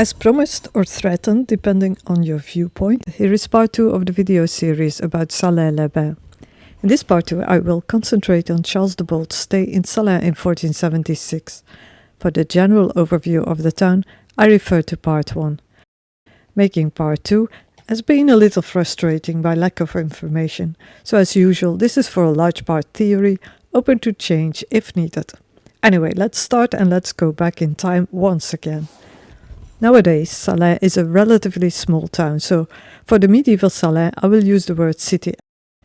As promised or threatened, depending on your viewpoint, here is part 2 of the video series about Salins-les-Bains. In this part 2 I will concentrate on Charles Diebold's stay in Salins in 1476. For the general overview of the town, I refer to part 1. Making part 2 has been a little frustrating by lack of information, so as usual this is for a large part theory, open to change if needed. Anyway, let's start and let's go back in time once again. Nowadays, Salins is a relatively small town, so for the medieval Salins I will use the word city.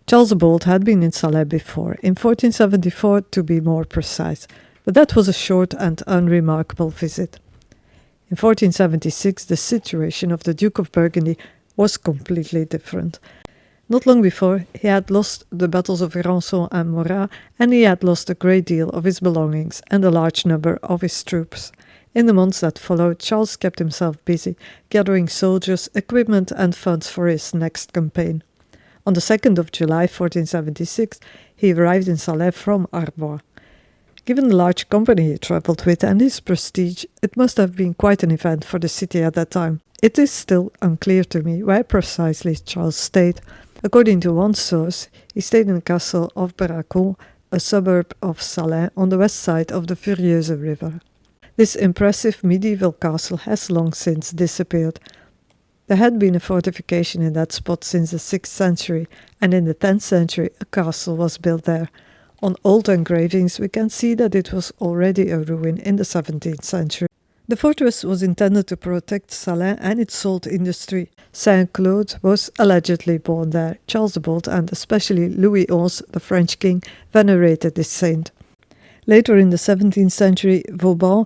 Charles Diebold had been in Salins before, in 1474 to be more precise, but that was a short and unremarkable visit. In 1476 the situation of the Duke of Burgundy was completely different. Not long before, he had lost the battles of Rançon and Morat, and he had lost a great deal of his belongings and a large number of his troops. In the months that followed, Charles kept himself busy, gathering soldiers, equipment and funds for his next campaign. On the 2nd of July 1476, he arrived in Salins from Arbois. Given the large company he travelled with and his prestige, it must have been quite an event for the city at that time. It is still unclear to me where precisely Charles stayed. According to one source, he stayed in the castle of Berner, a suburb of Salins on the west side of the Furieuse River. This impressive medieval castle has long since disappeared. There had been a fortification in that spot since the 6th century, and in the 10th century a castle was built there. On old engravings we can see that it was already a ruin in the 17th century. The fortress was intended to protect Salins and its salt industry. Saint Claude was allegedly born there. Charles Diebold and especially Louis XI, the French king, venerated this saint. Later in the 17th century, Vauban,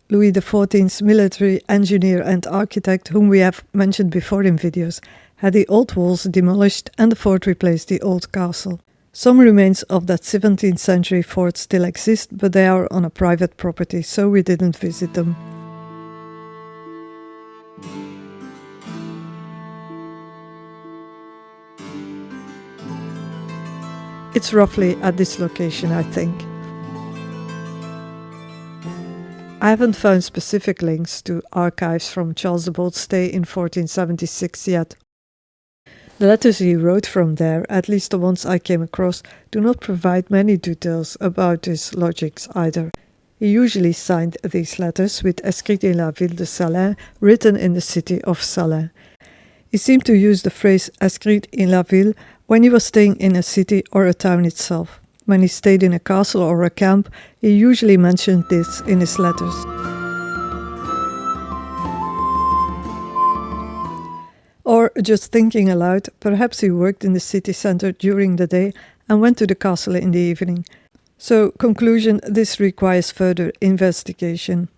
Louis XIV's military engineer and architect, whom we have mentioned before in videos, had the old walls demolished and the fort replaced the old castle. Some remains of that 17th century fort still exist, but they are on a private property, so we didn't visit them. It's roughly at this location, I think. I haven't found specific links to archives from Charles Diebold's stay in 1476 yet. The letters he wrote from there, at least the ones I came across, do not provide many details about his lodgings either. He usually signed these letters with Escrit in la ville de Salins, written in the city of Salins. He seemed to use the phrase Escrit in la ville when he was staying in a city or a town itself. When he stayed in a castle or a camp, he usually mentioned this in his letters. Or, just thinking aloud, perhaps he worked in the city centre during the day and went to the castle in the evening. So, conclusion, this requires further investigation.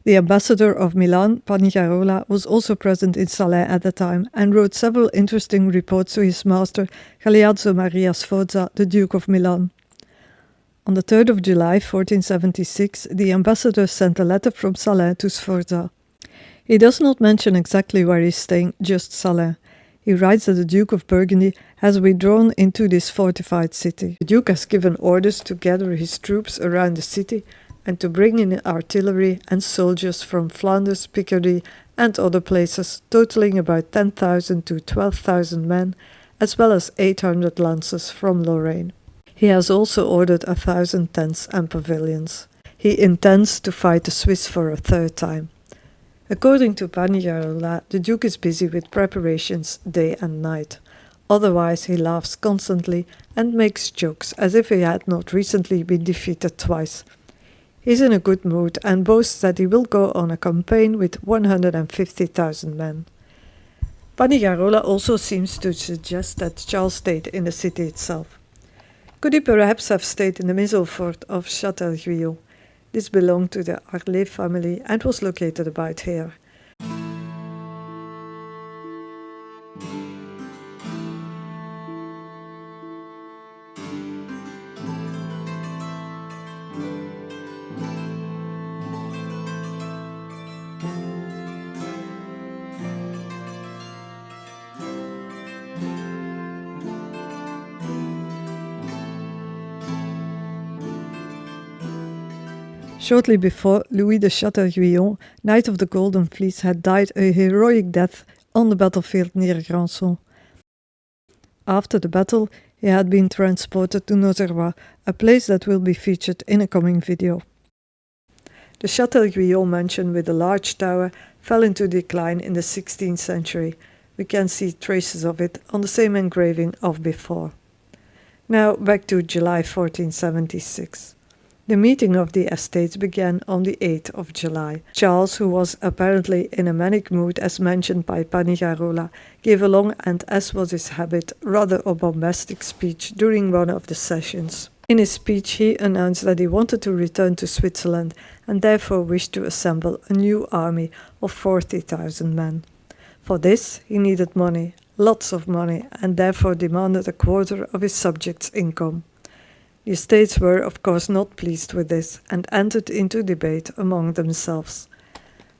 The ambassador of Milan, Panigarola, was also present in Salins at the time and wrote several interesting reports to his master, Galeazzo Maria Sforza, the Duke of Milan. On the 3rd of July 1476, the ambassador sent a letter from Salins to Sforza. He does not mention exactly where he is staying, just Salins. He writes that the Duke of Burgundy has withdrawn into this fortified city. The Duke has given orders to gather his troops around the city and to bring in artillery and soldiers from Flanders, Picardy and other places, totaling about 10,000 to 12,000 men, as well as 800 lances from Lorraine. He has also ordered 1,000 tents and pavilions. He intends to fight the Swiss for a third time. According to Panigarola, the Duke is busy with preparations day and night. Otherwise he laughs constantly and makes jokes as if he had not recently been defeated twice. He is in a good mood and boasts that he will go on a campaign with 150,000 men. Panigarola also seems to suggest that Charles stayed in the city itself. Could he perhaps have stayed in the Maison Fort of Châtel-Guyon? This belonged to the Arlet family and was located about here. Shortly before, Louis de Châteauguillon, Knight of the Golden Fleece, had died a heroic death on the battlefield near Grandson. After the battle, he had been transported to Nozerrois, a place that will be featured in a coming video. The Châteauguillon mansion with a large tower fell into decline in the 16th century. We can see traces of it on the same engraving of before. Now back to July 1476. The meeting of the estates began on the 8th of July. Charles, who was apparently in a manic mood as mentioned by Panigarola, gave a long and, as was his habit, rather a bombastic speech during one of the sessions. In his speech he announced that he wanted to return to Switzerland and therefore wished to assemble a new army of 40,000 men. For this he needed money, lots of money, and therefore demanded a quarter of his subjects' income. The estates were, of course, not pleased with this and entered into debate among themselves.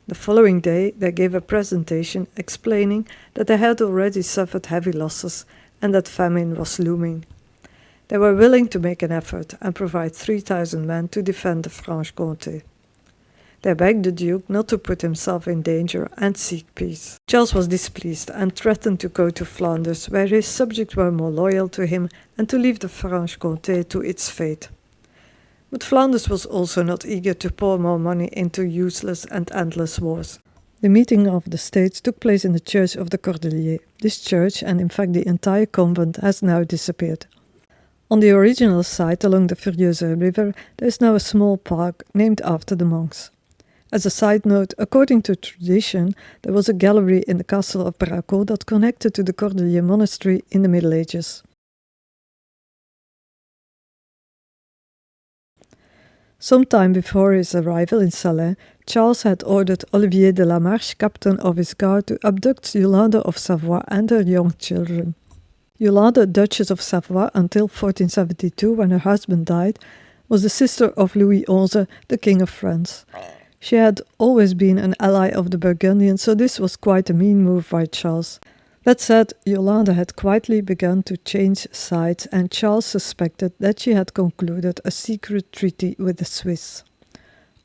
The following day they gave a presentation explaining that they had already suffered heavy losses and that famine was looming. They were willing to make an effort and provide 3,000 men to defend the Franche-comté. They begged the Duke not to put himself in danger and seek peace. Charles was displeased and threatened to go to Flanders, where his subjects were more loyal to him, and to leave the Franche-comté to its fate. But Flanders was also not eager to pour more money into useless and endless wars. The meeting of the states took place in the church of the Cordeliers. This church, and in fact the entire convent, has now disappeared. On the original site along the Furieuse River, there is now a small park named after the monks. As a side note, according to tradition, there was a gallery in the castle of Braco that connected to the Cordelier monastery in the Middle Ages. Sometime before his arrival in Salins, Charles had ordered Olivier de la Marche, captain of his guard, to abduct Yolande of Savoy and her young children. Yolande, Duchess of Savoy until 1472, when her husband died, was the sister of Louis XI, the King of France. She had always been an ally of the Burgundians, so this was quite a mean move by Charles. That said, Yolande had quietly begun to change sides, and Charles suspected that she had concluded a secret treaty with the Swiss.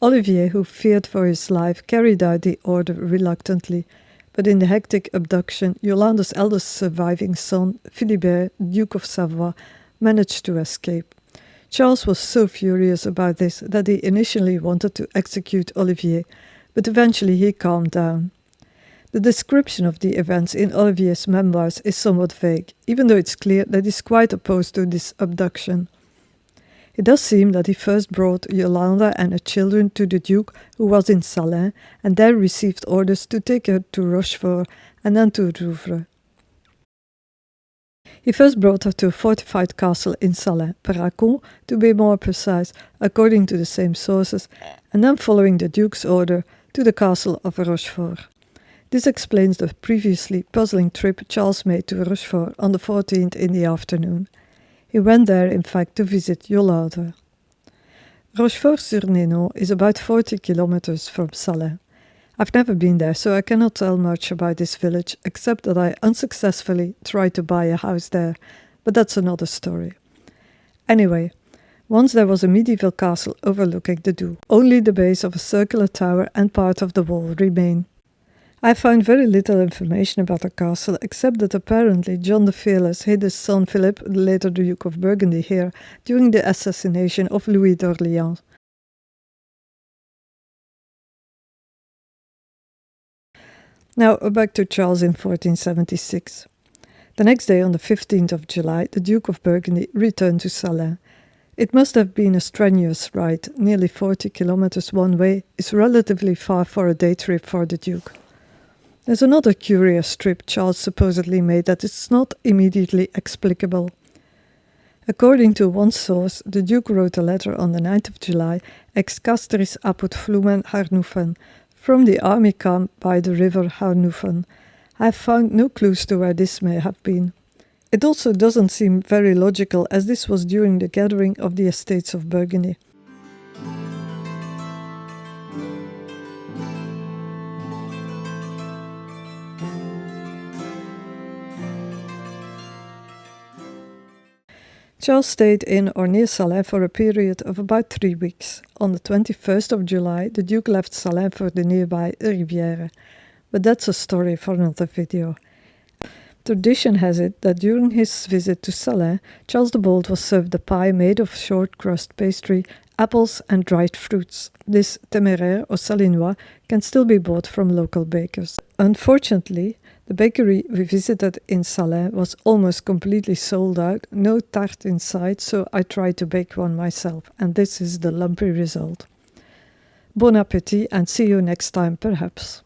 Olivier, who feared for his life, carried out the order reluctantly, but in the hectic abduction, Yolande's eldest surviving son, Philibert, Duke of Savoy, managed to escape. Charles was so furious about this that he initially wanted to execute Olivier, but eventually he calmed down. The description of the events in Olivier's memoirs is somewhat vague, even though it's clear that he is quite opposed to this abduction. It does seem that he first brought Yolande and her children to the Duke, who was in Salins, and there received orders to take her to Rochefort and then to Rouvres. He first brought her to a fortified castle in Salins, Perracon, to be more precise, according to the same sources, and then following the Duke's order, to the castle of Rochefort. This explains the previously puzzling trip Charles made to Rochefort on the 14th in the afternoon. He went there, in fact, to visit Yolande. Rochefort-sur-Nénon is about 40 kilometers from Salins. I've never been there, so I cannot tell much about this village, except that I unsuccessfully tried to buy a house there, but that's another story. Anyway, once there was a medieval castle overlooking the Doubs. Only the base of a circular tower and part of the wall remain. I found very little information about the castle, except that apparently John the Fearless hid his son Philip, later the Duke of Burgundy, here during the assassination of Louis d'Orléans. Now back to Charles in 1476. The next day, on the 15th of July, the Duke of Burgundy returned to Salins. It must have been a strenuous ride. Nearly 40 kilometers one way is relatively far for a day trip for the Duke. There's another curious trip Charles supposedly made that is not immediately explicable. According to one source, the Duke wrote a letter on the 9th of July, ex castris apud flumen Harnufen, from the army camp by the river Harnufen. I have found no clues to where this may have been. It also doesn't seem very logical, as this was during the gathering of the estates of Burgundy. Charles stayed in or near Salins for a period of about 3 weeks. On the 21st of July, the Duke left Salins for the nearby Rivière. But that's a story for another video. Tradition has it that during his visit to Salins, Charles the Bold was served a pie made of short crust pastry, apples and dried fruits. This téméraire or salinois can still be bought from local bakers. Unfortunately, the bakery we visited in Salins was almost completely sold out, no tart inside, so I tried to bake one myself, and this is the lumpy result. Bon appétit and see you next time perhaps.